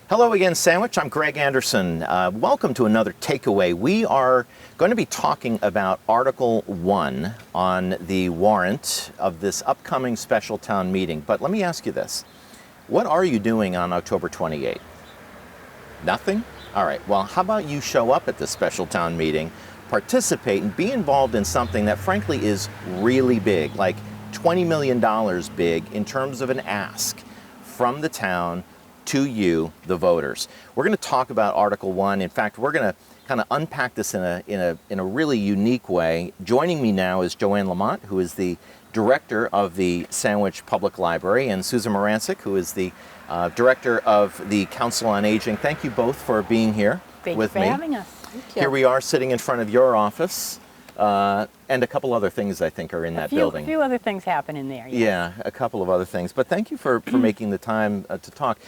Hello again, Sandwich. I'm Greg Anderson. Welcome to another takeaway. We are going to be talking about Article 1 on the warrant of this upcoming special town meeting. But let me ask you this. What are you doing on October 28th? Nothing? All right. Well, how about you show up at this special town meeting, participate, and be involved in something that frankly is really big, like $20 million big in terms of an ask from the town to you, the voters. We're going to talk about Article 1. In fact, we're going to kind of unpack this in a really unique way. Joining me now is Joane Lamothe, who is the director of the Sandwich Public Library, and Susan Marancik, who is the director of the Council on Aging. Thank you both for being here with me. Thank you for having us. Thank you. Here we are sitting in front of your office, and a couple other things I think are in that building. A few other things happen in there. Yes. Yeah, a couple of other things. But thank you for making the time to talk.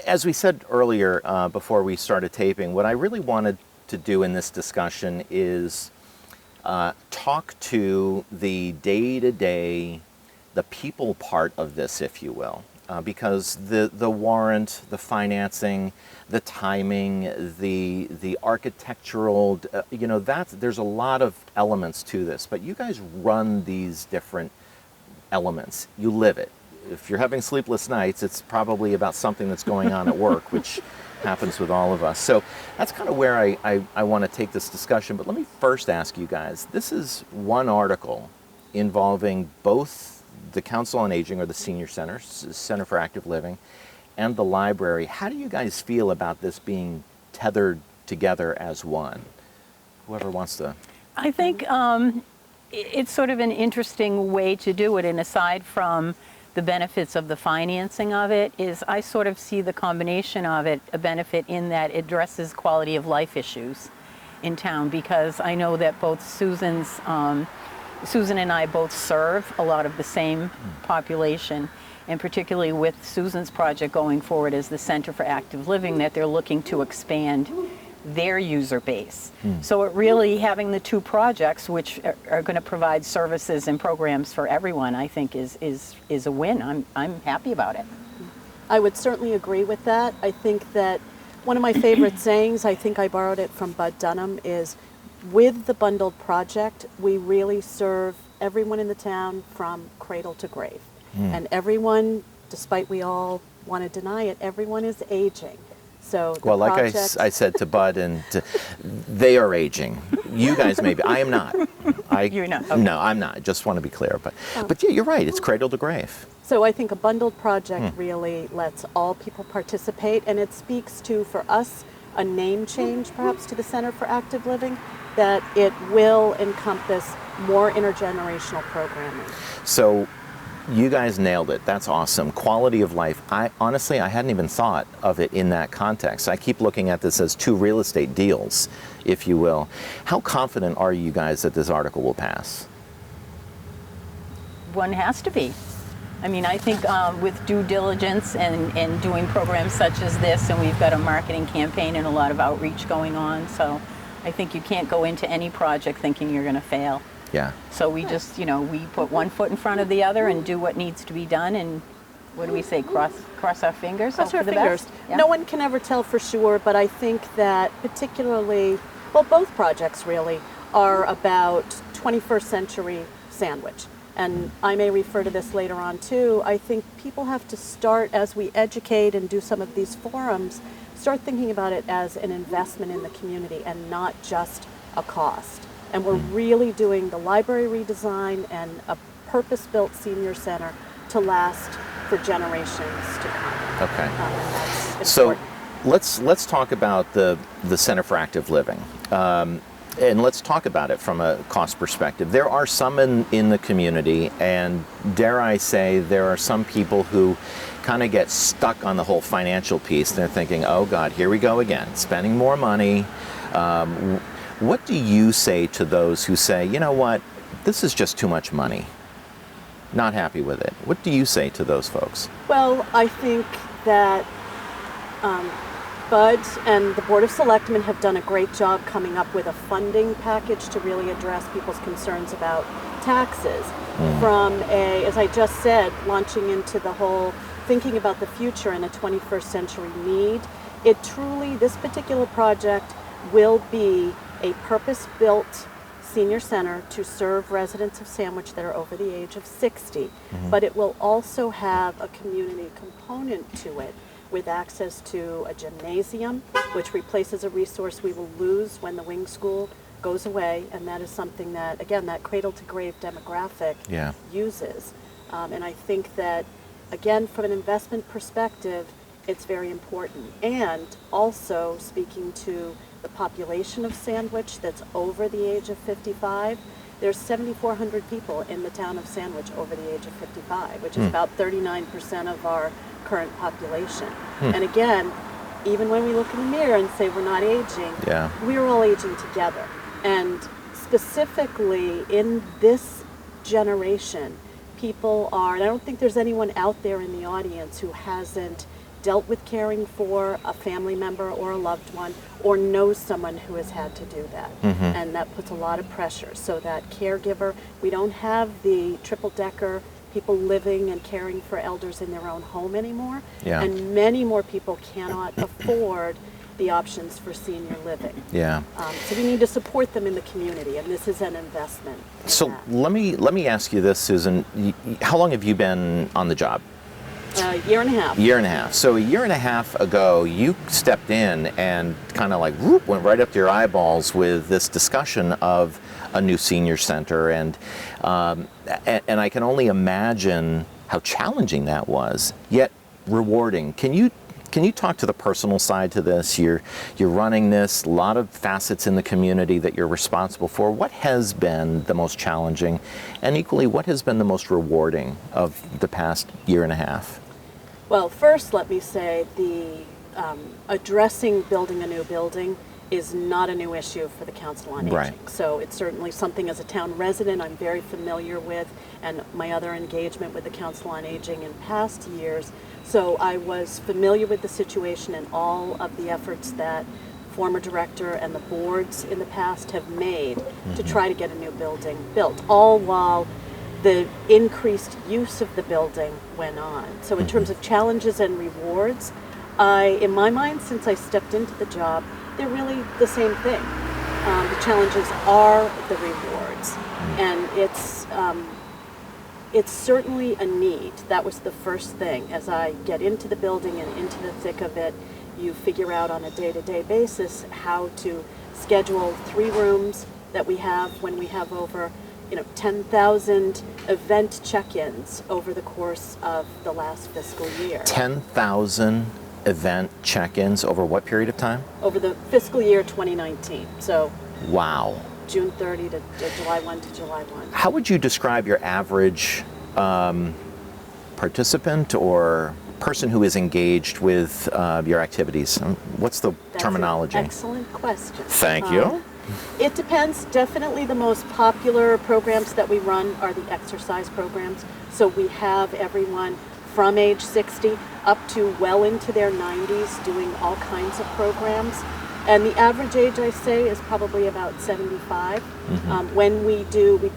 As we said earlier before we started taping, what I really wanted to do in this discussion is talk to the day-to-day, the people part of this, if you will. Because the warrant, the financing, the timing, the architectural, there's a lot of elements to this. But you guys run these different elements. You live it. If you're having sleepless nights, it's probably about something that's going on at work, which happens with all of us. So that's kind of where I want to take this discussion. But let me first ask you guys, this is one article involving both the Council on Aging, or the Senior Center, Center for Active Living, and the library. How do you guys feel about this being tethered together as one? Whoever wants to. I think it's sort of an interesting way to do it, and aside from the benefits of the financing of it, is I sort of see the combination of it a benefit in that it addresses quality of life issues in town, because I know that both Susan and I both serve a lot of the same population, and particularly with Susan's project going forward as the Center for Active Living, that they're looking to expand their user base. So it really, having the two projects, which are going to provide services and programs for everyone, I think is a win. I'm happy about it. I would certainly agree with that. I think that one of my favorite sayings, I think I borrowed it from Bud Dunham, is with the bundled project, we really serve everyone in the town from cradle to grave. And everyone, despite we all want to deny it, everyone is aging. So well, like I said to Bud, they are aging. You guys maybe. I am not. You're not. Okay. No, I'm not. Just want to be clear. But yeah, you're right. It's cradle to grave. So I think a bundled project really lets all people participate, and it speaks to, for us, a name change perhaps to the Center for Active Living, that it will encompass more intergenerational programming. So you guys nailed it. That's awesome. Quality of life. I hadn't even thought of it in that context. I keep looking at this as two real estate deals, if you will. How confident are you guys that this article will pass? One has to be. I mean, I think with due diligence and doing programs such as this, and we've got a marketing campaign and a lot of outreach going on, so I think you can't go into any project thinking you're going to fail. Yeah. So we just, we put one foot in front of the other and do what needs to be done, and what do we say, cross our fingers? Cross our for the fingers. best? Yeah. No one can ever tell for sure, but I think that particularly, well, both projects really are about 21st century Sandwich. And I may refer to this later on too. I think people have to start, as we educate and do some of these forums, start thinking about it as an investment in the community and not just a cost. And we're really doing the library redesign and a purpose-built senior center to last for generations to come. Okay. So let's talk about the Center for Active Living. And let's talk about it from a cost perspective. There are some in the community, and dare I say, there are some people who kind of get stuck on the whole financial piece. They're thinking, oh God, here we go again, spending more money. What do you say to those who say, you know what, this is just too much money, not happy with it? What do you say to those folks? Well, I think that Bud and the Board of Selectmen have done a great job coming up with a funding package to really address people's concerns about taxes. From as I just said, launching into the whole thinking about the future and a 21st century need, this particular project will be a purpose-built senior center to serve residents of Sandwich that are over the age of 60. But it will also have a community component to it with access to a gymnasium, which replaces a resource we will lose when the wing school goes away, and that is something that, again, that cradle-to-grave demographic uses. And I think that, again, from an investment perspective, it's very important. And also, speaking to the population of Sandwich that's over the age of 55, there's 7,400 people in the town of Sandwich over the age of 55, which is about 39% of our current population. And again, even when we look in the mirror and say we're not aging, we're all aging together. And specifically in this generation, people are, and I don't think there's anyone out there in the audience who hasn't dealt with caring for a family member or a loved one, or knows someone who has had to do that. And that puts a lot of pressure. So that caregiver, we don't have the triple-decker people living and caring for elders in their own home anymore. And many more people cannot afford the options for senior living. So we need to support them in the community, and this is an investment. So let me ask you this, Susan. How long have you been on the job? A year and a half. Year and a half. So a year and a half ago, you stepped in and kind of like whoop, went right up to your eyeballs with this discussion of a new senior center, and I can only imagine how challenging that was, yet rewarding. Can you talk to the personal side to this? You're running this, a lot of facets in the community that you're responsible for. What has been the most challenging, and equally, what has been the most rewarding of the past year and a half? Well, first, let me say the addressing building a new building is not a new issue for the Council on Aging. So it's certainly something as a town resident I'm very familiar with, and my other engagement with the Council on Aging in past years. So I was familiar with the situation and all of the efforts that former director and the boards in the past have made to try to get a new building built, all while the increased use of the building went on. So in terms of challenges and rewards, in my mind, since I stepped into the job, they're really the same thing. The challenges are the rewards, and it's certainly a need. That was the first thing. As I get into the building and into the thick of it, you figure out on a day-to-day basis how to schedule 3 rooms that we have when we have over 10,000 event check-ins over the course of the last fiscal year. 10,000 event check-ins over what period of time? Over the fiscal year 2019. So wow. June 30 to July 1 to July 1. How would you describe your average participant or person who is engaged with your activities? What's the terminology? That's an excellent question. Thank you. It depends. Definitely the most popular programs that we run are the exercise programs. So we have everyone from age 60 up to well into their 90s doing all kinds of programs. And the average age, I say, is probably about 75. When we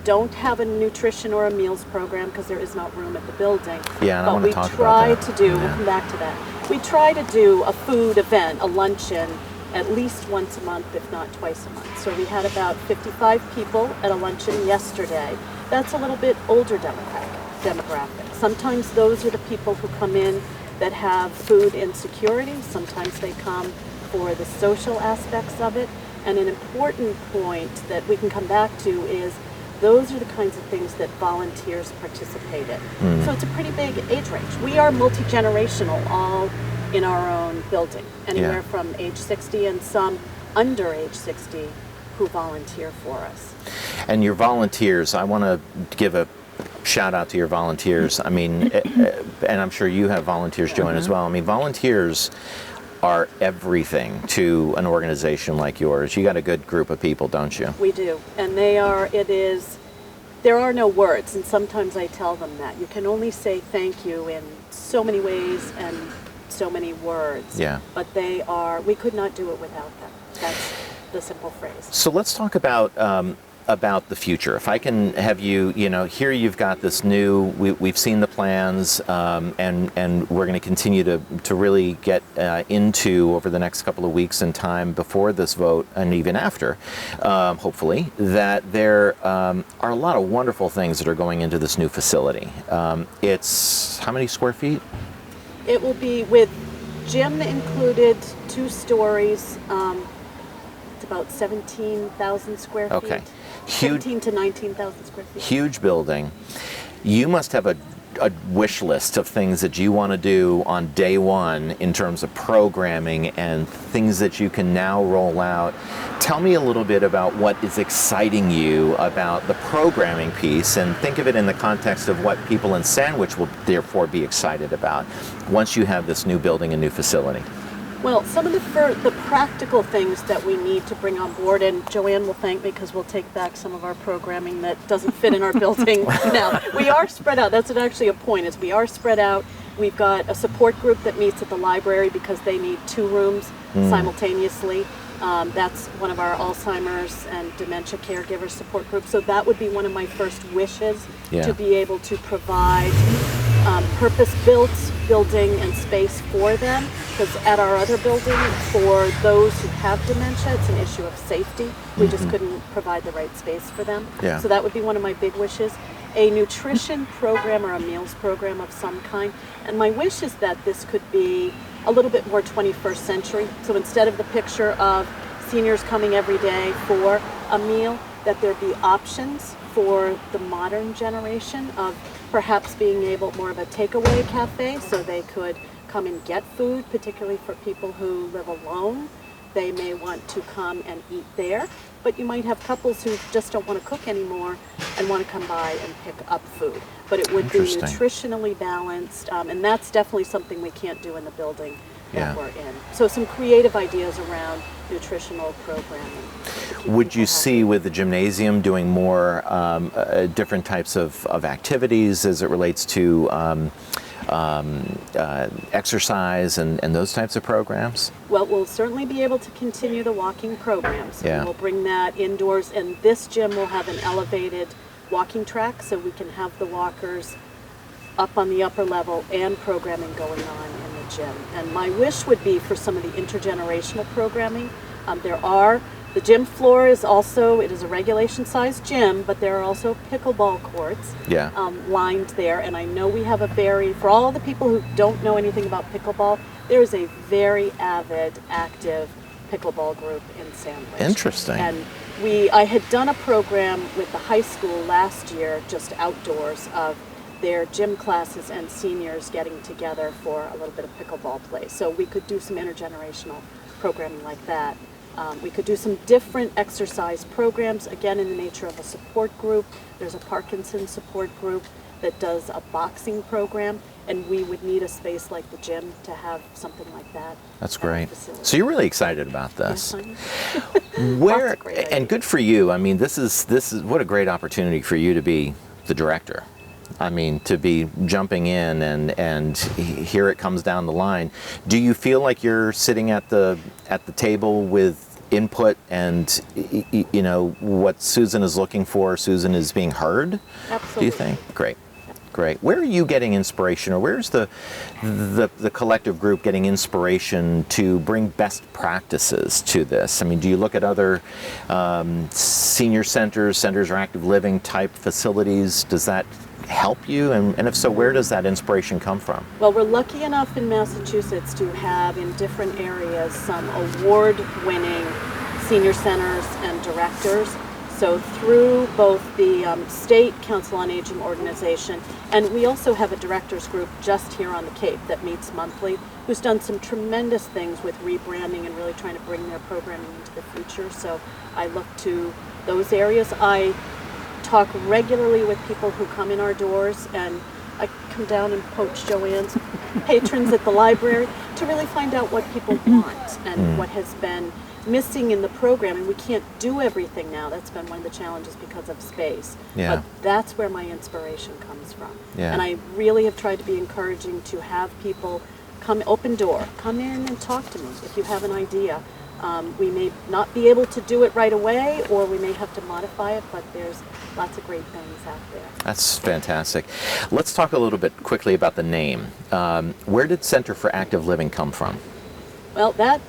don't have a nutrition or a meals program because there is not room at the building. Yeah, and I want to talk about that. But we try to do, we'll come back to that. We try to do a food event, a luncheon, at least once a month, if not twice a month. So we had about 55 people at a luncheon yesterday. That's a little bit older demographic. Sometimes those are the people who come in that have food insecurity. Sometimes they come for the social aspects of it. And an important point that we can come back to is those are the kinds of things that volunteers participate in. So it's a pretty big age range. We are multi-generational, all in our own building, anywhere from age 60 and some under age 60 who volunteer for us. And your volunteers, I want to give a shout out to your volunteers. I mean, and I'm sure you have volunteers, Joanne, as well. I mean, volunteers are everything to an organization like yours. You got a good group of people, don't you? We do, and there are no words, and sometimes I tell them that. You can only say thank you in so many ways and so many words. But we could not do it without them. That's the simple phrase. So let's talk about about the future. If I can have you, here you've got this new, we've seen the plans, and we're going to continue to really get into over the next couple of weeks and time before this vote and even after, hopefully, that there are a lot of wonderful things that are going into this new facility. It's how many square feet? It will be, with gym included, 2 stories. It's about 17,000 square feet. Okay. 17 to 19,000 square feet. Huge building. You must have a wish list of things that you want to do on day one in terms of programming and things that you can now roll out. Tell me a little bit about what is exciting you about the programming piece, and think of it in the context of what people in Sandwich will therefore be excited about once you have this new building and new facility. Well, some of the practical things that we need to bring on board, and Joanne will thank me because we'll take back some of our programming that doesn't fit in our building now. We are spread out. That's actually a point, is we are spread out. We've got a support group that meets at the library because they need 2 rooms simultaneously. That's one of our Alzheimer's and dementia caregiver support groups. So that would be one of my first wishes, to be able to provide purpose-built building and space for them, because at our other building, for those who have dementia, it's an issue of safety. We just couldn't provide the right space for them. Yeah. So that would be one of my big wishes. A nutrition program or a meals program of some kind. And my wish is that this could be a little bit more 21st century. So instead of the picture of seniors coming every day for a meal, that there be options for the modern generation of perhaps being able, more of a takeaway cafe, so they could come and get food, particularly for people who live alone. They may want to come and eat there, but you might have couples who just don't want to cook anymore and want to come by and pick up food. But it would be nutritionally balanced, and that's definitely something we can't do in the building that we're in. So some creative ideas around nutritional programming. Would you see with the gymnasium doing more different types of activities as it relates to exercise and those types of programs? Well, we'll certainly be able to continue the walking programs. Yeah. We'll bring that indoors, and this gym will have an elevated walking track, so we can have the walkers up on the upper level and programming going on in the gym. And my wish would be for some of the intergenerational programming. The gym floor is also, it is a regulation sized gym, but there are also pickleball courts lined there. And I know we have for all the people who don't know anything about pickleball, there is a very avid, active pickleball group in Sandwich. Interesting. And I had done a program with the high school last year, just outdoors, of their gym classes and seniors getting together for a little bit of pickleball play. So we could do some intergenerational programming like that. We could do some different exercise programs, again in the nature of a support group. There's a Parkinson's support group that does a boxing program, and we would need a space like the gym to have something like that. That's great. So you're really excited about this. Yes, Where, and good for you. I mean, this is what a great opportunity for you to be the director. I mean, to be jumping in and here it comes down the line. Do you feel like you're sitting at the table with input and what Susan is looking for? Susan is being heard. Absolutely. Do you think? Great. Where are you getting inspiration, or where's the collective group getting inspiration to bring best practices to this? I mean, do you look at other senior centers or active living type facilities? Does that help you? And if so, where does that inspiration come from? Well, we're lucky enough in Massachusetts to have in different areas some award-winning senior centers and directors. So through both the State Council on Aging organization, and we also have a directors group just here on the Cape that meets monthly, who's done some tremendous things with rebranding and really trying to bring their programming into the future. So I look to those areas. I talk regularly with people who come in our doors, and I come down and poach Joanne's patrons at the library to really find out what people want and what has been missing in the programming. We can't do everything now. That's been one of the challenges because of space. Yeah. But that's where my inspiration comes from. Yeah. And I really have tried to be encouraging to have people come, open door, come in and talk to me if you have an idea. We may not be able to do it right away, or we may have to modify it, but there's lots of great things out there. That's fantastic. Let's talk a little bit quickly about the name. Where did Center for Active Living come from? Well, that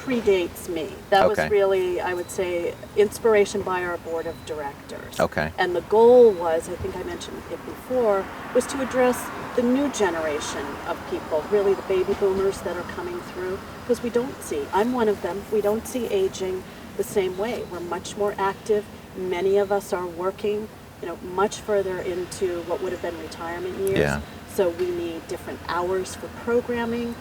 predates me. That Okay. was really, I would say, inspiration by our board of directors. Okay. And the goal was, I think I mentioned it before, was to address the new generation of people, really the baby boomers that are coming through, because we don't see, I'm one of them, we don't see aging the same way. We're much more active. Many of us are working, much further into what would have been retirement years. Yeah. So we need different hours for programming.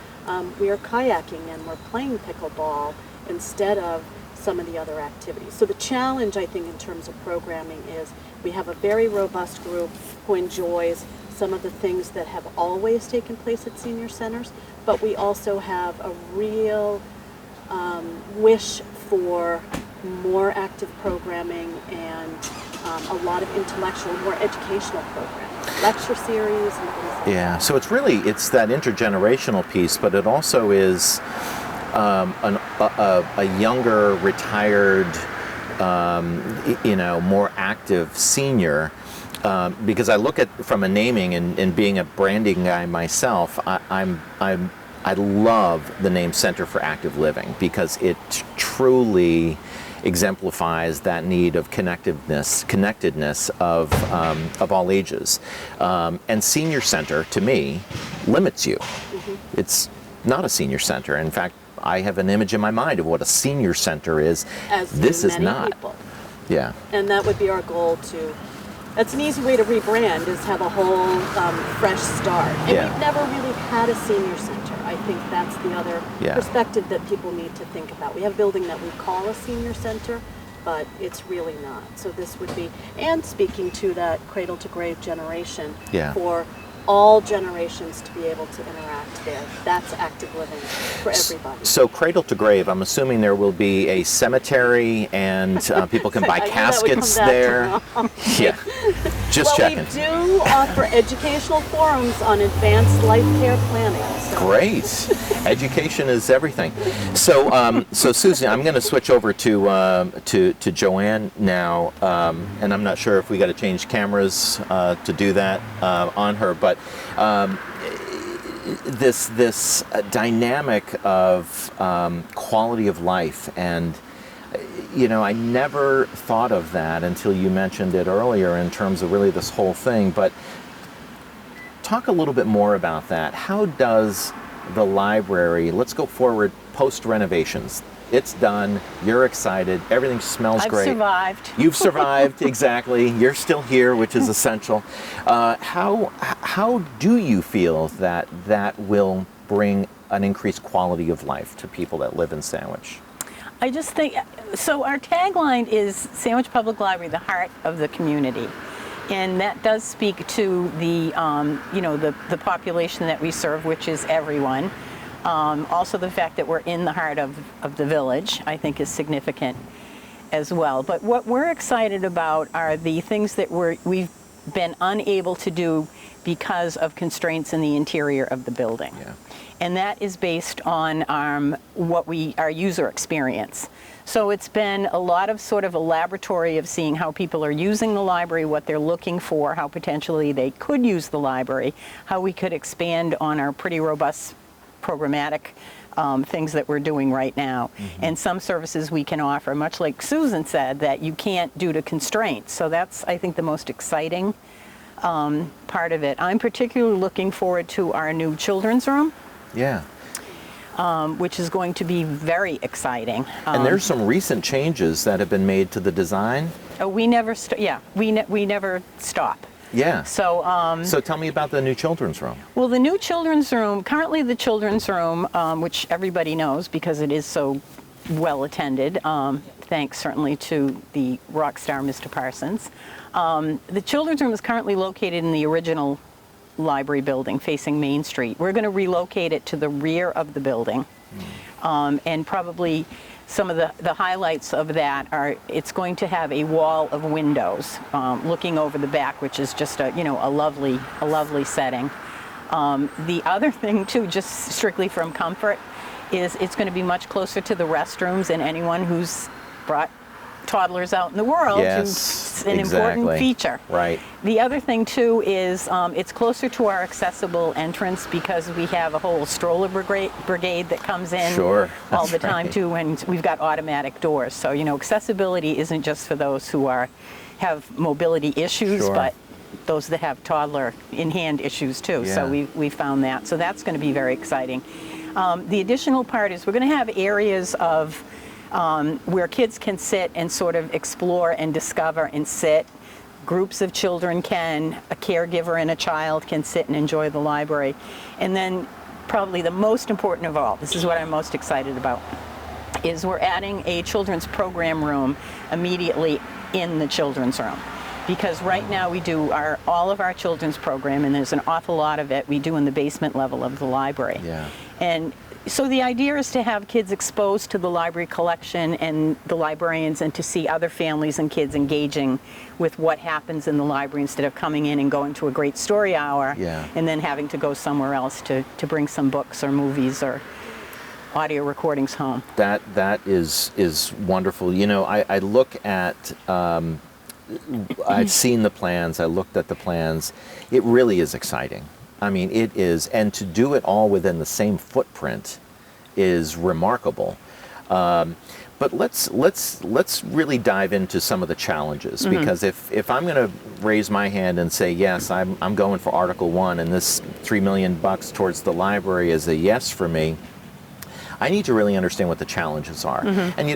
We are kayaking and we're playing pickleball instead of some of the other activities. So the challenge, I think, in terms of programming is we have a very robust group who enjoys some of the things that have always taken place at senior centers, but we also have a real wish for more active programming and a lot of intellectual, more educational programming, lecture series and things like Yeah, that. so it's that intergenerational piece, but it also is a younger, retired, more active senior. Because I look at from a naming and being a branding guy myself, I love the name Center for Active Living because it truly exemplifies that need of connectedness of all ages. And senior center, to me, limits you. Mm-hmm. It's not a senior center. In fact, I have an image in my mind of what a senior center is. As this do is many not. people. Yeah. And that would be our goal to. That's an easy way to rebrand, is have a whole fresh start. And Yeah. we've never really had a senior center. I think that's the other Yeah. perspective that people need to think about. We have a building that we call a senior center, but it's really not. So this would be, and speaking to that cradle to grave generation, Yeah. for all generations to be able to interact there. That's active living for everybody. So cradle to grave, I'm assuming there will be a cemetery and people can buy I knew that would come caskets back there. around. Yeah, just Well, checking. we do offer educational forums on advanced life care planning. So. Great. Education is everything. So, so Susie, I'm going to switch over to Joanne now, and I'm not sure if we got to change cameras to do that on her, but this dynamic of quality of life, and I never thought of that until you mentioned it earlier in terms of really this whole thing. But talk a little bit more about that. How does the library, let's go forward post renovations. It's done. You're excited. Everything smells great. I've survived. You've survived, exactly. You're still here, which is essential. How do you feel that will bring an increased quality of life to people that live in Sandwich? I just think, so our tagline is Sandwich Public Library, the heart of the community. And that does speak to the, the population that we serve, which is everyone. Also the fact that we're in the heart of the village, I think, is significant as well. But what we're excited about are the things that we've been unable to do because of constraints in the interior of the building. Yeah. And that is based on our user experience. So it's been a lot of sort of a laboratory of seeing how people are using the library, what they're looking for, how potentially they could use the library, how we could expand on our pretty robust programmatic things that we're doing right now. Mm-hmm. And some services we can offer, much like Susan said, that you can't due to constraints. So that's, I think, the most exciting part of it. I'm particularly looking forward to our new children's room. Yeah. Which is going to be very exciting. And there's some recent changes that have been made to the design. We never stop. Yeah. So, so tell me about the new children's room. Well, the new children's room, currently the children's room, which everybody knows because it is so well attended, thanks certainly to the rock star Mr. Parsons. The children's room is currently located in the original library building facing Main Street. We're going to relocate it to the rear of the building. And probably some of the highlights of that are it's going to have a wall of windows looking over the back, which is just a lovely setting. The other thing too, just strictly from comfort, is it's going to be much closer to the restrooms, and anyone who's brought toddlers out in the world, Yes, it's an important feature. Right. The other thing too is it's closer to our accessible entrance because we have a whole stroller brigade that comes in Sure, all the that's time right. too, and we've got automatic doors. So accessibility isn't just for those who have mobility issues, Sure. but those that have toddler in-hand issues too. Yeah. So we found that. So that's going to be very exciting. The additional part is we're going to have areas of where kids can sit and sort of explore and discover and sit. Groups of children can, a caregiver and a child can sit and enjoy the library. And then probably the most important of all, this is what I'm most excited about, is we're adding a children's program room immediately in the children's room. Because right now we do all of our children's program, and there's an awful lot of it we do in the basement level of the library. Yeah. And so the idea is to have kids exposed to the library collection and the librarians, and to see other families and kids engaging with what happens in the library instead of coming in and going to a great story hour Yeah. and then having to go somewhere else to bring some books or movies or audio recordings home. That is wonderful. I look at. I've seen the plans. I looked at the plans. It really is exciting. I mean, it is, and to do it all within the same footprint is remarkable. But let's really dive into some of the challenges, because if I'm going to raise my hand and say yes, I'm going for Article 1, and this $3 million towards the library is a yes for me, I need to really understand what the challenges are. And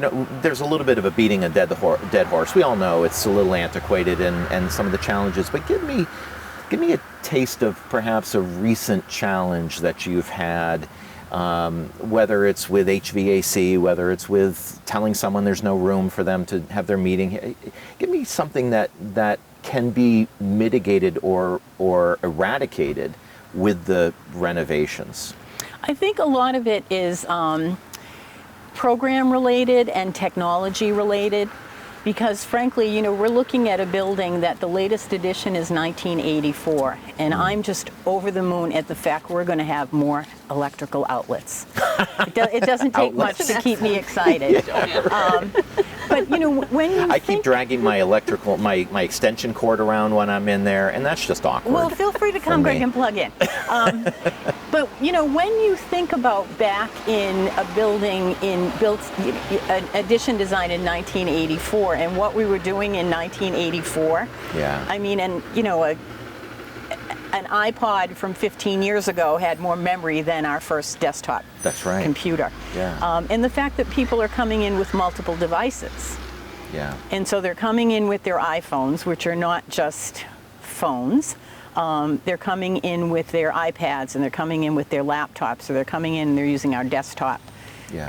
there's a little bit of a beating a dead horse. We all know it's a little antiquated and some of the challenges, but give me a taste of perhaps a recent challenge that you've had, whether it's with HVAC, whether it's with telling someone there's no room for them to have their meeting. Give me something that can be mitigated or eradicated with the renovations. I think a lot of it is program related and technology related, because frankly, we're looking at a building that the latest edition is 1984, and I'm just over the moon at the fact we're going to have more electrical outlets. It doesn't take much to keep me excited. But when you I keep dragging my my extension cord around when I'm in there, and that's just awkward. Well, feel free to come, Greg, and plug in. But when you think about back in a building built an edition designed in 1984, and what we were doing in 1984. Yeah. I mean, and an iPod from 15 years ago had more memory than our first desktop That's right. computer. Yeah. And the fact that people are coming in with multiple devices. Yeah. And so they're coming in with their iPhones, which are not just phones. They're coming in with their iPads, and they're coming in with their laptops, or they're coming in and they're using our desktop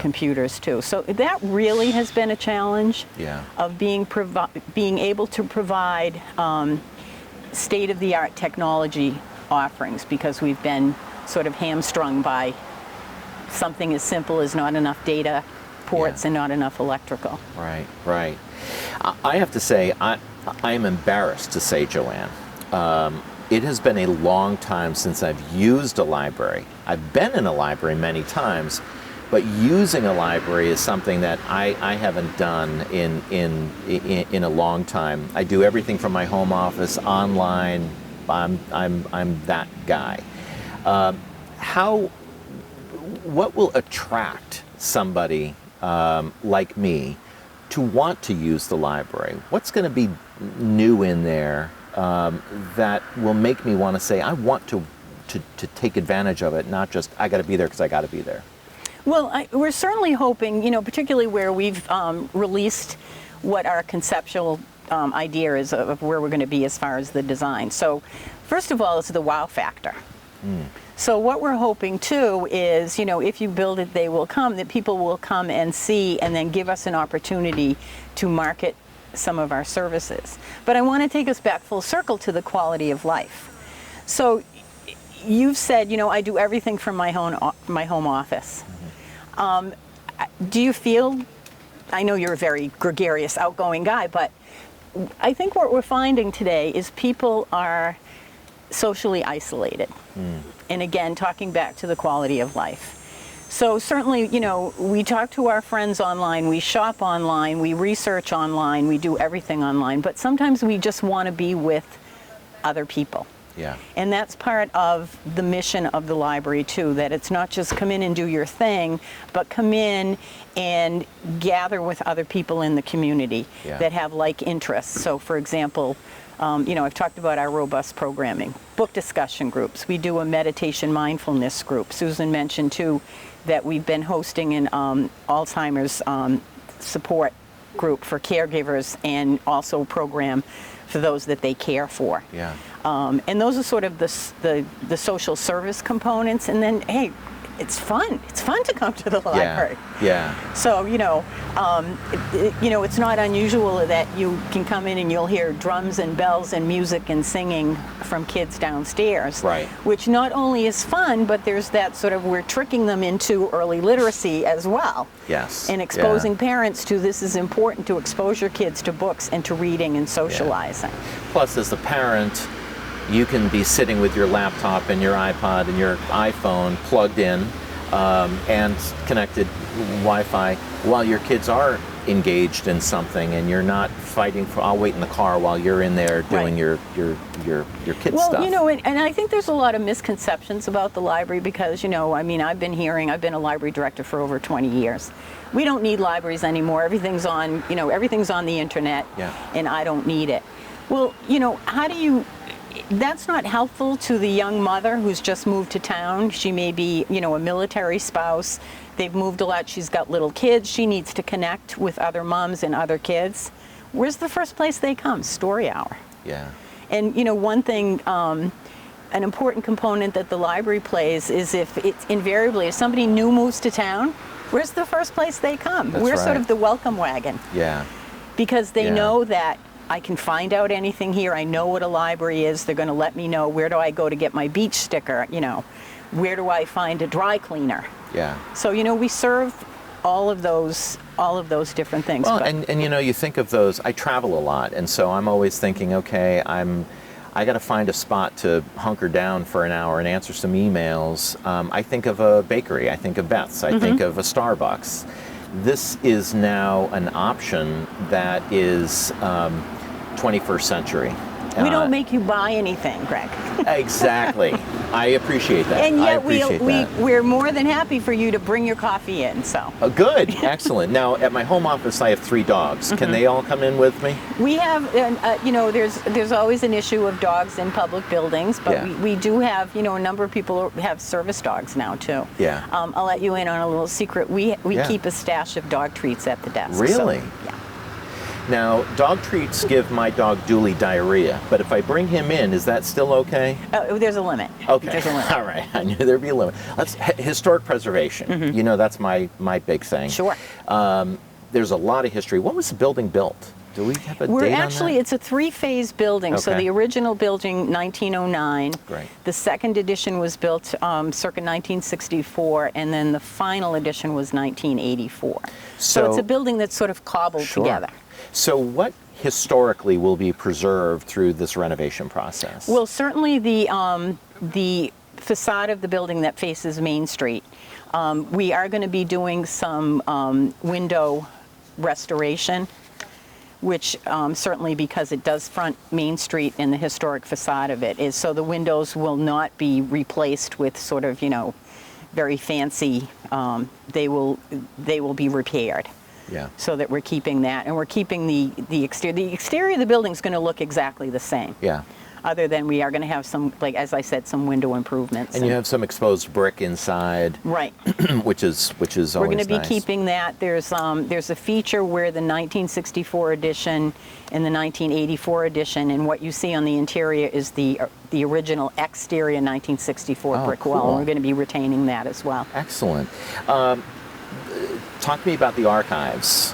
computers too. So that really has been a challenge of being able to provide state-of-the-art technology offerings, because we've been sort of hamstrung by something as simple as not enough data ports and not enough electrical. Right. I have to say, I am embarrassed to say, Joanne, it has been a long time since I've used a library. I've been in a library many times, but using a library is something that I haven't done in a long time. I do everything from my home office, online. I'm that guy. What will attract somebody like me to want to use the library? What's going to be new in there that will make me want to say, I want to take advantage of it, not just I got to be there because I got to be there? Well, we're certainly hoping, particularly where we've released what our conceptual idea is of where we're going to be as far as the design. So first of all, it's the wow factor. So what we're hoping too is, if you build it, they will come, that people will come and see and then give us an opportunity to market some of our services. But I want to take us back full circle to the quality of life. So you've said, I do everything from my home office. Do you feel, I know you're a very gregarious, outgoing guy, but I think what we're finding today is people are socially isolated. And again, talking back to the quality of life. So certainly, we talk to our friends online, we shop online, we research online, we do everything online, but sometimes we just want to be with other people. Yeah. And that's part of the mission of the library too, that it's not just come in and do your thing, but come in and gather with other people in the community that have like interests. So for example, I've talked about our robust programming, book discussion groups. We do a meditation mindfulness group. Susan mentioned too that we've been hosting an Alzheimer's support group for caregivers and also a program for those that they care for. Yeah. And those are sort of the social service components. And then, hey, it's fun. It's fun to come to the library. Yeah. So, it's not unusual that you can come in and you'll hear drums and bells and music and singing from kids downstairs. Right. Which not only is fun, but there's that sort of, we're tricking them into early literacy as well. Yes. And exposing parents to this is important to expose your kids to books and to reading and socializing. Plus, as the parent, you can be sitting with your laptop and your iPod and your iPhone plugged in and connected Wi-Fi while your kids are engaged in something, and you're not fighting for, I'll wait in the car while you're in there doing your kids stuff. Well, and I think there's a lot of misconceptions about the library because, I've been a library director for over 20 years. We don't need libraries anymore. Everything's on, everything's on the internet, and I don't need it. Well, that's not helpful to the young mother who's just moved to town. She may be, a military spouse. They've moved a lot. She's got little kids. She needs to connect with other moms and other kids. Where's the first place they come? Story hour. Yeah. And, one thing, an important component that the library plays is if somebody new moves to town, where's the first place they come? That's We're right. sort of the welcome wagon. Yeah. Because they know that I can find out anything here. I know what a library is. They're going to let me know, where do I go to get my beach sticker? Where do I find a dry cleaner? Yeah. So, we serve all of those different things. Well, and you think of those, I travel a lot, and so I'm always thinking, okay, I got to find a spot to hunker down for an hour and answer some emails. I think of a bakery. I think of Beth's. I think of a Starbucks. This is now an option that is 21st century. We don't make you buy anything, Greg. Exactly. I appreciate that. And yet we're more than happy for you to bring your coffee in. So good. Excellent. Now, at my home office, I have 3 dogs. Can they all come in with me? We have, there's always an issue of dogs in public buildings, but we do have, a number of people have service dogs now, too. Yeah. I'll let you in on a little secret. We keep a stash of dog treats at the desk. Really? So, yeah. Now, dog treats give my dog Dooley diarrhea, but if I bring him in, is that still okay? There's a limit. Okay. There's a limit. All right. I knew there'd be a limit. Historic preservation. That's my big thing. Sure. There's a lot of history. When was the building built? Do we have a date on that? It's a 3-phase building. Okay. So the original building, 1909. Great. The second edition was built circa 1964, and then the final edition was 1984. So it's a building that's sort of cobbled together. So what historically will be preserved through this renovation process? Well, certainly the facade of the building that faces Main Street. We are going to be doing some window restoration, which certainly, because it does front Main Street and the historic facade of it, is so the windows will not be replaced with sort of, very fancy, they will be repaired. Yeah. So that we're keeping that, and we're keeping the exterior. The exterior of the building is going to look exactly the same. Yeah. Other than we are going to have some, like as I said, some window improvements. And you have some exposed brick inside. Right. which is always We're going to be nice. keeping that. There's a feature where the 1964 edition and the 1984 edition, and what you see on the interior is the original exterior 1964 brick wall. Cool. And we're going to be retaining that as well. Excellent. Talk to me about the archives.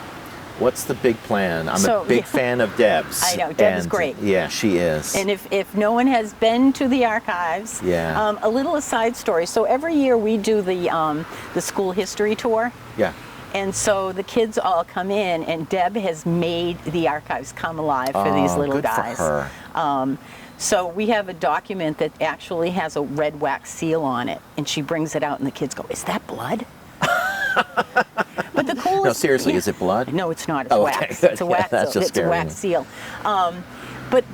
What's the big plan? I'm a big fan of Deb's. I know, Deb is great. Yeah, she is. And if no one has been to the archives, a little aside story. So every year we do the school history tour. Yeah. And so the kids all come in, and Deb has made the archives come alive for these little guys. For her. So we have a document that actually has a red wax seal on it, and she brings it out, and the kids go, "Is that blood?" But the coolest... No, seriously, yeah. is it blood? No, it's not. It's Oh, wax. okay, good. It's a Yeah, wax. that's just it's a wax seal. But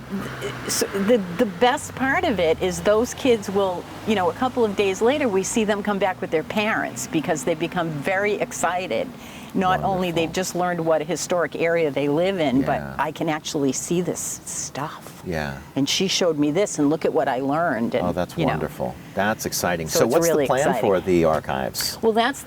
so the best part of it is those kids will, you know, a couple of days later, we see them come back with their parents because they become very excited. Not only Wonderful. they've just learned what historic area they live in, but Yeah. I can actually see this stuff. Yeah. And she showed me this, and look at what I learned. And, Oh, that's you know. wonderful. That's exciting. So So it's what's really the plan exciting. for the archives? Well, that's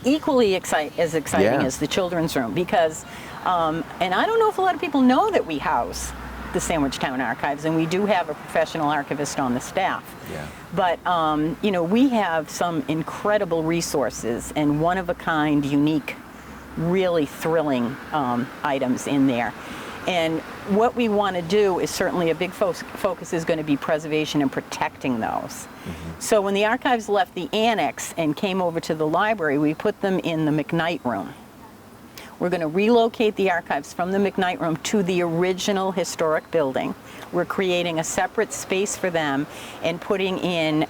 equally as exciting Yeah. as the children's room because, and I don't know if a lot of people know that we house the Sandwich Town Archives, and we do have a professional archivist on the staff. Yeah. But you know, we have some incredible resources and one-of-a-kind, unique, really thrilling items in there. And what we want to do is certainly a big focus is going to be preservation and protecting those. So when the archives left the annex and came over to the library, we put them in the McKnight room. We're going to relocate the archives from the McKnight room to the original historic building. We're creating a separate space for them and putting in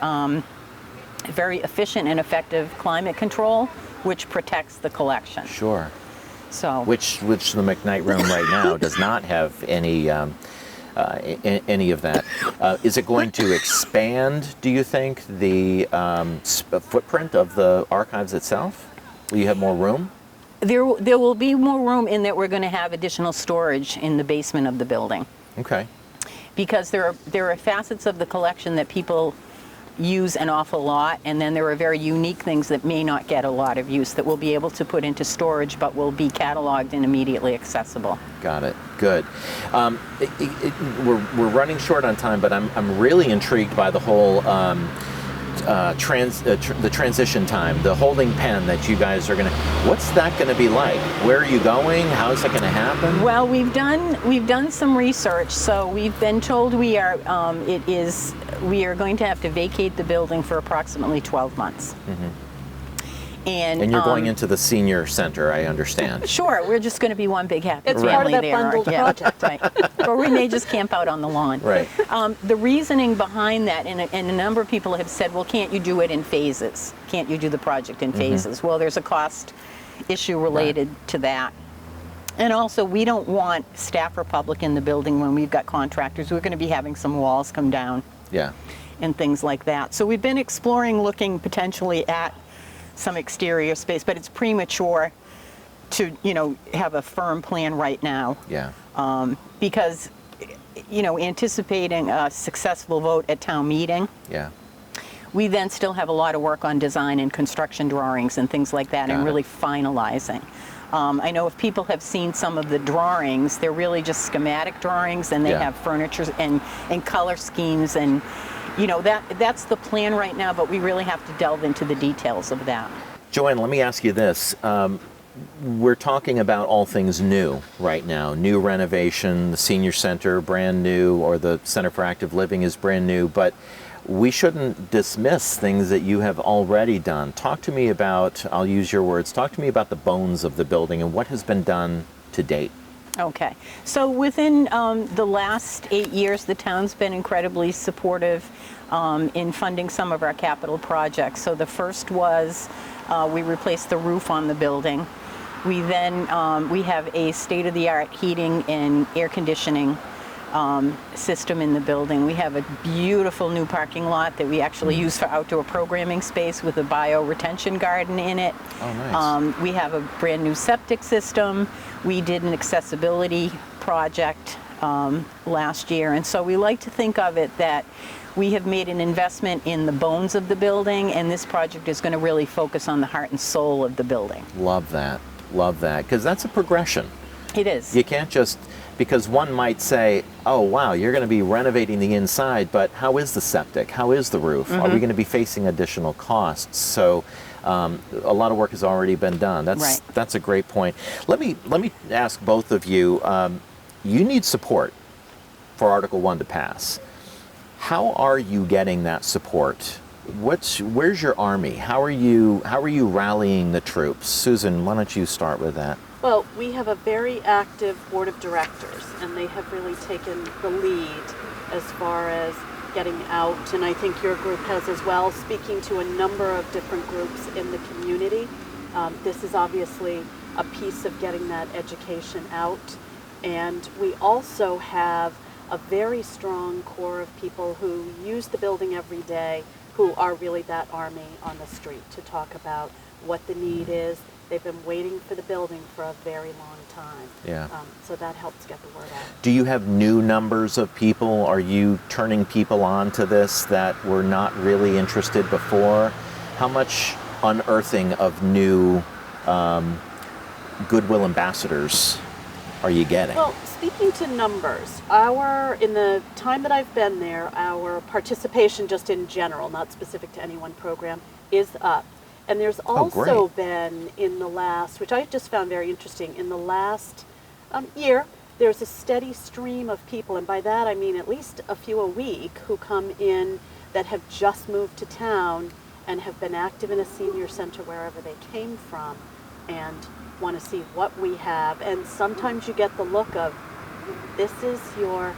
very efficient and effective climate control, which protects the collection. Sure. So, Which the McKnight room right now does not have any of that. Is it going to expand, do you think, the footprint of the archives itself? Will you have more room? there will be more room in that we're going to have additional storage in the basement of the building. Okay. Because there are facets of the collection that people use an awful lot, and then there are very unique things that may not get a lot of use that we'll be able to put into storage but will be cataloged and immediately accessible. Got it. Good. We're running short on time, but I'm really intrigued by the whole the transition time, the holding pen that you guys are going to. What's that going to be like? Where are you going? How is that going to happen? Well, we've done some research, so we've been told we are going to have to vacate the building for approximately 12 months. Mm-hmm. And you're going into the senior center, I understand. Sure, we're just going to be one big happy It's family part of that there. bundled Yeah, project. right. Or we may just camp out on the lawn. Right. The reasoning behind that, and a number of people have said, well, can't you do it in phases? Can't you do the project in phases? Well, there's a cost issue related to that. And also, we don't want staff or public in the building when we've got contractors. We're going to be having some walls come down Yeah. and things like that. So we've been exploring looking potentially at some exterior space, but it's premature to, have a firm plan right now. Yeah. Because, anticipating a successful vote at town meeting, Yeah. we then still have a lot of work on design and construction drawings and things like that, Got and it. really finalizing. I know if people have seen some of the drawings, they're really just schematic drawings, and they Yeah. have furniture and color schemes, and that's the plan right now, but we really have to delve into the details of that. Joanne, let me ask you this. We're talking about all things new right now. New renovation, the senior center, brand new, or the Center for Active Living is brand new, but we shouldn't dismiss things that you have already done. Talk to me about, I'll use your words, talk to me about the bones of the building and what has been done to date. Okay, so within the last 8 years, the town's been incredibly supportive in funding some of our capital projects. So the first was we replaced the roof on the building. We then we have a state-of-the-art heating and air conditioning system in the building. We have a beautiful new parking lot that we actually use for outdoor programming space with a bio-retention garden in it. Oh, nice. We have a brand new septic system. We did an accessibility project last year, and so we like to think of it that we have made an investment in the bones of the building, and this project is going to really focus on the heart and soul of the building. Love that, because that's a progression. It is. You can't just, because one might say, oh wow, you're going to be renovating the inside, but how is the septic? How is the roof? Are we going to be facing additional costs? So a lot of work has already been done. That's a great point. Let me ask both of you, you need support for Article 1 to pass. How are you getting that support? Where's your army? How are you rallying the troops? Susan, why don't you start with that? Well, we have a very active board of directors, and they have really taken the lead as far as getting out, and I think your group has as well, speaking to a number of different groups in the community This is obviously a piece of getting that education out. And we also have a very strong core of people who use the building every day, who are really that army on the street to talk about what the need is. They've been waiting for the building for a very long time. Yeah. So that helps get the word out. Do you have new numbers of people? Are you turning people on to this that were not really interested before? How much unearthing of new goodwill ambassadors are you getting? Well, speaking to numbers, in the time that I've been there, our participation just in general, not specific to any one program, is up. And there's also been in the last, which I just found very interesting, in the last year, there's a steady stream of people, and by that I mean at least a few a week, who come in that have just moved to town and have been active in a senior center wherever they came from and want to see what we have. And sometimes you get the look of, this is your...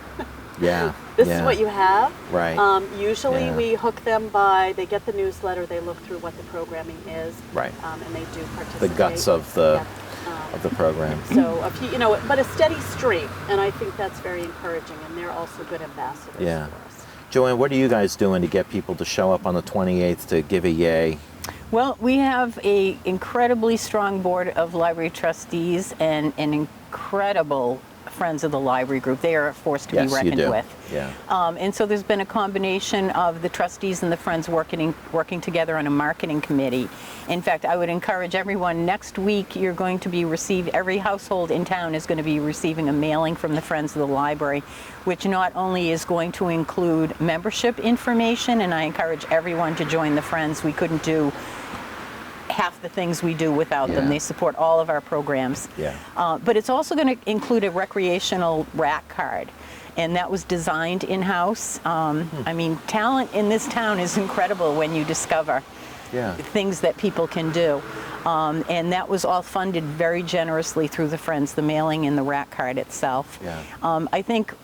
This is what you have. Right. Usually we hook them by, they get the newsletter, they look through what the programming is. Right. And they do participate. The guts of the program. So a few, but a steady stream, and I think that's very encouraging, and they're also good ambassadors for us. Joanne, what are you guys doing to get people to show up on the 28th to give a yay? Well, we have an incredibly strong board of library trustees and an incredible Friends of the Library group. They are a force to be reckoned with. Yeah. And so there's been a combination of the trustees and the Friends working together on a marketing committee. In fact, I would encourage everyone, next week you're going to be every household in town is going to be receiving a mailing from the Friends of the Library, which not only is going to include membership information, and I encourage everyone to join the Friends. We couldn't do half the things we do without them. They support all of our programs. But it's also going to include a recreational rack card, and that was designed in-house. I mean, talent in this town is incredible when you discover things that people can do. And that was all funded very generously through the Friends, the mailing and the rack card itself. I think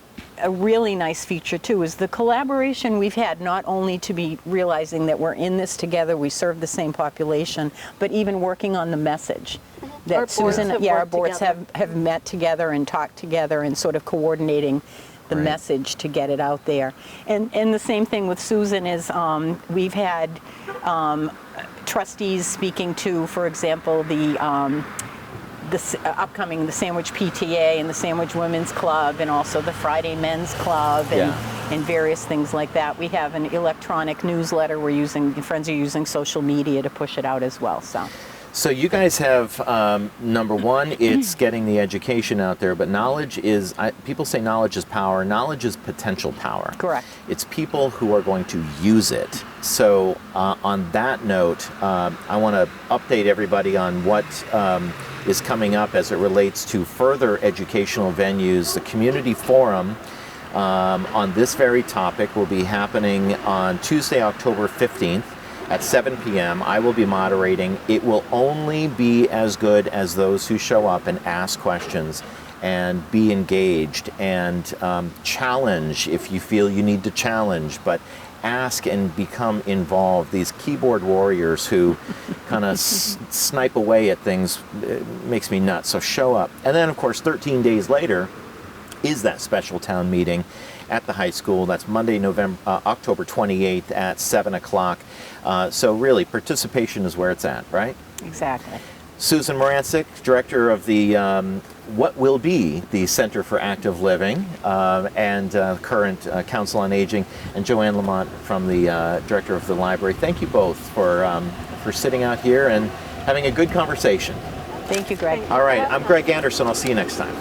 a really nice feature too is the collaboration we've had, not only to be realizing that we're in this together, we serve the same population, but even working on the message. That our Susan, our boards have met together and talked together and sort of coordinating the message to get it out there. And the same thing with Susan is we've had trustees speaking to, for example, the upcoming Sandwich PTA and the Sandwich Women's Club, and also the Friday Men's Club, and various things like that. We have an electronic newsletter Friends are using social media to push it out as well. So you guys have, number one, it's getting the education out there, but knowledge is, people say knowledge is power. Knowledge is potential power. Correct. It's people who are going to use it. So on that note, I want to update everybody on what is coming up as it relates to further educational venues. The community forum on this very topic will be happening on Tuesday, October 15th at 7 p.m. I will be moderating. It will only be as good as those who show up and ask questions and be engaged and challenge if you feel you need to challenge, but ask and become involved. These keyboard warriors who kind of snipe away at things makes me nuts. So show up. And then, of course, 13 days later is that special town meeting at the high school. That's Monday, October 28th at 7 o'clock. So really, participation is where it's at, right? Exactly. Susan Marancik, director of the what will be the Center for Active Living and current Council on Aging, and Joane Lamothe from the director of the library. Thank you both for sitting out here and having a good conversation. Thank you, Greg. All right, I'm Greg Anderson. I'll see you next time.